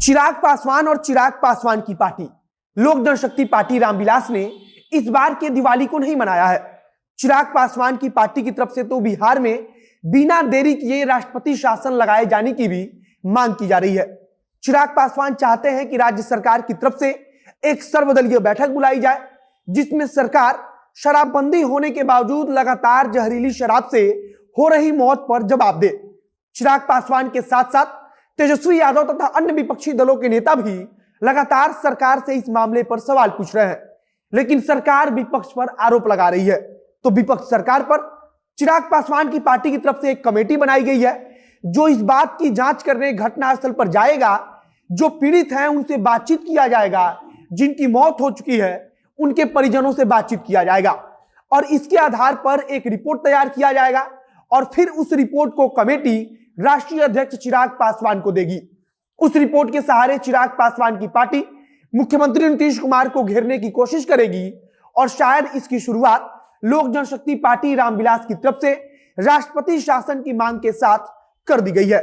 चिराग पासवान और चिराग पासवान की पार्टी लोक जनशक्ति पार्टी रामविलास ने इस बार के दिवाली को नहीं मनाया है। चिराग पासवान की पार्टी की तरफ से तो बिहार में बिना देरी किए राष्ट्रपति शासन लगाए जाने की भी मांग की जा रही है। चिराग पासवान चाहते हैं कि राज्य सरकार की तरफ से एक सर्वदलीय बैठक बुलाई जाए, जिसमें सरकार शराबबंदी होने के बावजूद लगातार जहरीली शराब से हो रही मौत पर जवाब दे। चिराग पासवान के साथ साथ तेजस्वी यादव तथा अन्य विपक्षी दलों के नेता भी लगातार सरकार से इस मामले पर सवाल पूछ रहे हैं, लेकिन सरकार विपक्ष पर आरोप लगा रही है। तो विपक्ष सरकार पर चिराग पासवान की पार्टी की तरफ से एक कमेटी बनाई गई है, जो इस बात की जांच करने घटनास्थल पर जाएगा। जो पीड़ित हैं उनसे बातचीत किया जाएगा, जिनकी मौत हो चुकी है उनके परिजनों से बातचीत किया जाएगा और इसके आधार पर एक रिपोर्ट तैयार किया जाएगा और फिर उस रिपोर्ट को कमेटी राष्ट्रीय अध्यक्ष चिराग पासवान को देगी। उस रिपोर्ट के सहारे चिराग पासवान की पार्टी मुख्यमंत्री नीतीश कुमार को घेरने की कोशिश करेगी और शायद इसकी शुरुआत लोक जनशक्ति पार्टी रामविलास की तरफ से राष्ट्रपति शासन की मांग के साथ कर दी गई है।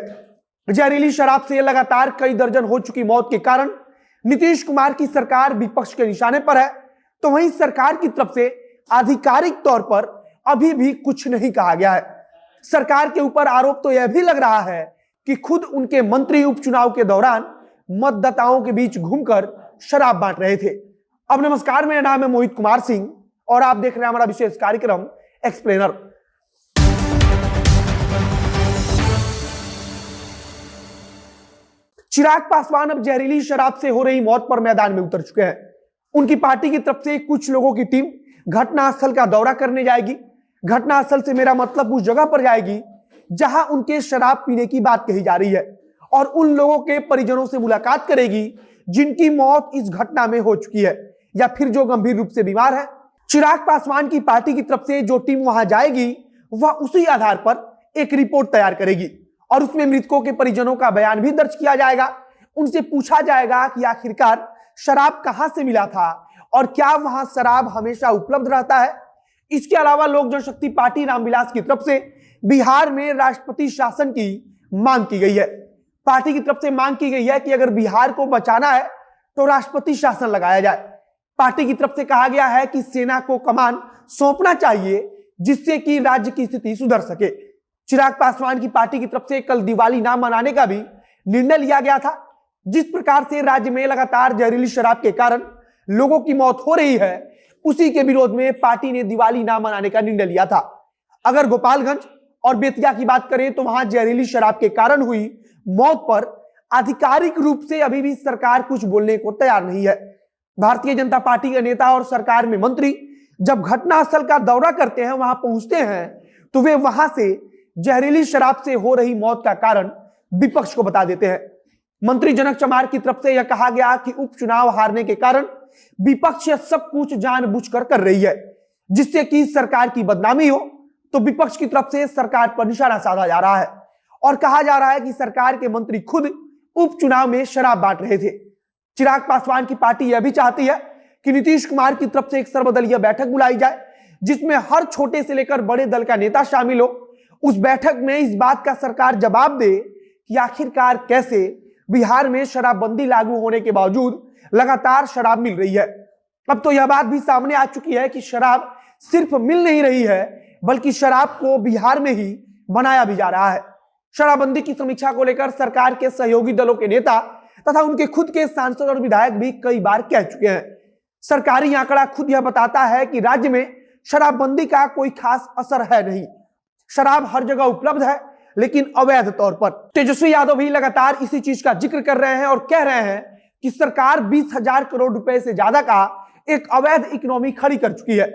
जहरीली शराब से लगातार कई दर्जन हो चुकी मौत के कारण नीतीश कुमार की सरकार विपक्ष के निशाने पर है, तो वहीं सरकार की तरफ से आधिकारिक तौर पर अभी भी कुछ नहीं कहा गया है। सरकार के ऊपर आरोप तो यह भी लग रहा है कि खुद उनके मंत्री उपचुनाव के दौरान मतदाताओं के बीच घूमकर शराब बांट रहे थे। अब नमस्कार, मेरा नाम है मोहित कुमार सिंह और आप देख रहे हैं हमारा विशेष कार्यक्रम एक्सप्लेनर। चिराग पासवान अब जहरीली शराब से हो रही मौत पर मैदान में उतर चुके हैं। उनकी पार्टी की तरफ से कुछ लोगों की टीम घटनास्थल का दौरा करने जाएगी। घटनास्थल से मेरा मतलब उस जगह पर जाएगी जहां उनके शराब पीने की बात कही जा रही है और उन लोगों के परिजनों से मुलाकात करेगी जिनकी मौत इस घटना में हो चुकी है या फिर जो गंभीर रूप से बीमार है। चिराग पासवान की पार्टी की तरफ से जो टीम वहां जाएगी वह उसी आधार पर एक रिपोर्ट तैयार करेगी और उसमें मृतकों के परिजनों का बयान भी दर्ज किया जाएगा। उनसे पूछा जाएगा कि आखिरकार शराब कहां से मिला था और क्या वहां शराब हमेशा उपलब्ध रहता है। इसके अलावा लोक जनशक्ति पार्टी रामविलास की तरफ से बिहार में राष्ट्रपति शासन की मांग की गई है। पार्टी की तरफ से मांग की गई है कि अगर बिहार को बचाना है तो राष्ट्रपति शासन लगाया जाए। पार्टी की तरफ से कहा गया है कि सेना को कमान सौंपना चाहिए, जिससे कि राज्य की स्थिति सुधर सके। चिराग पासवान की पार्टी की तरफ से कल दिवाली ना मनाने का भी निर्णय लिया गया था। जिस प्रकार से राज्य में लगातार जहरीली शराब के कारण लोगों की मौत हो रही है, उसी के विरोध में पार्टी ने दिवाली ना मनाने का निर्णय लिया था। अगर गोपालगंज और बेतिया की बात करें तो वहां जहरीली शराब के कारण हुई मौत पर आधिकारिक रूप से अभी भी सरकार कुछ बोलने को तैयार नहीं है। भारतीय जनता पार्टी के नेता और सरकार में मंत्री जब घटनास्थल का दौरा करते हैं, वहां पहुंचते हैं, तो वे वहां से जहरीली शराब से हो रही मौत का कारण विपक्ष को बता देते हैं। मंत्री जनक चमार की तरफ से यह कहा गया कि उपचुनाव हारने के कारण विपक्ष सब कुछ जानबूझकर कर रही है, जिससे कि सरकार की बदनामी हो। तो विपक्ष की तरफ से सरकार पर निशाना साधा जा रहा है और कहा जा रहा है कि सरकार के मंत्री खुद उपचुनाव में शराब बांट रहे थे। चिराग पासवान की पार्टी यह भी चाहती है कि नीतीश कुमार की तरफ से एक सर्वदलीय बैठक बुलाई जाए, जिसमें हर छोटे से लेकर बड़े दल का नेता शामिल हो। उस बैठक में इस बात का सरकार जवाब दे कि आखिरकार कैसे बिहार में शराबबंदी लागू होने के बावजूद लगातार शराब मिल रही है। अब तो यह बात भी सामने आ चुकी है कि शराब सिर्फ मिल नहीं रही है, बल्कि शराब को बिहार में ही बनाया भी जा रहा है। शराबबंदी की समीक्षा को लेकर सरकार के सहयोगी दलों के नेता तथा उनके खुद के सांसद और विधायक भी कई बार कह चुके हैं। सरकारी आंकड़ा खुद यह बताता है कि राज्य में शराबबंदी का कोई खास असर है नहीं। शराब हर जगह उपलब्ध है, लेकिन अवैध तौर पर। तेजस्वी यादव भी लगातार इसी चीज का जिक्र कर रहे हैं और कह रहे हैं कि सरकार 20,000 करोड़ रुपए से ज्यादा का एक अवैध इकोनॉमी खड़ी कर चुकी है।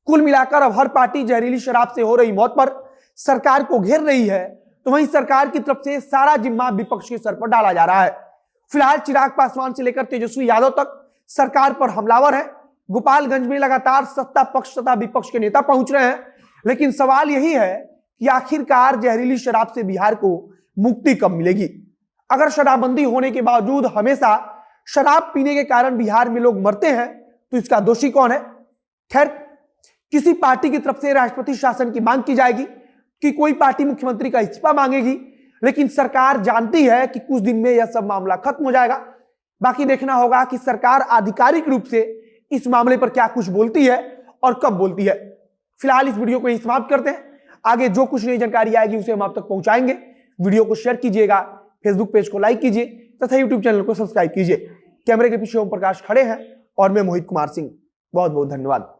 कुल मिलाकर अब हर पार्टी जहरीली शराब से हो रही मौत पर सरकार को घेर रही है, तो वहीं सरकार की तरफ से सारा जिम्मा विपक्ष के सर पर डाला जा रहा है। फिलहाल चिराग पासवान से लेकर तेजस्वी यादव तक सरकार पर हमलावर है। गोपालगंज में लगातार सत्ता पक्ष तथा विपक्ष के नेता पहुंच रहे हैं, लेकिन सवाल यही है कि आखिरकार जहरीली शराब से बिहार को मुक्ति कब मिलेगी। अगर शराबबंदी होने के बावजूद हमेशा शराब पीने के कारण बिहार में लोग मरते हैं, तो इसका दोषी कौन है? खैर, किसी पार्टी की तरफ से राष्ट्रपति शासन की मांग की जाएगी कि कोई पार्टी मुख्यमंत्री का इस्तीफा मांगेगी लेकिन सरकार जानती है कि कुछ दिन में यह सब मामला खत्म हो जाएगा। बाकी देखना होगा कि सरकार आधिकारिक रूप से इस मामले पर क्या कुछ बोलती है और कब बोलती है। फिलहाल इस वीडियो को यही समाप्त करते हैं। आगे जो कुछ नई जानकारी आएगी उसे हम आप तक पहुंचाएंगे। वीडियो को शेयर कीजिएगा, फेसबुक पेज को लाइक कीजिए तथा यूट्यूब चैनल को सब्सक्राइब कीजिए। कैमरे के पीछे ओम प्रकाश खड़े हैं और मैं मोहित कुमार सिंह। बहुत बहुत धन्यवाद।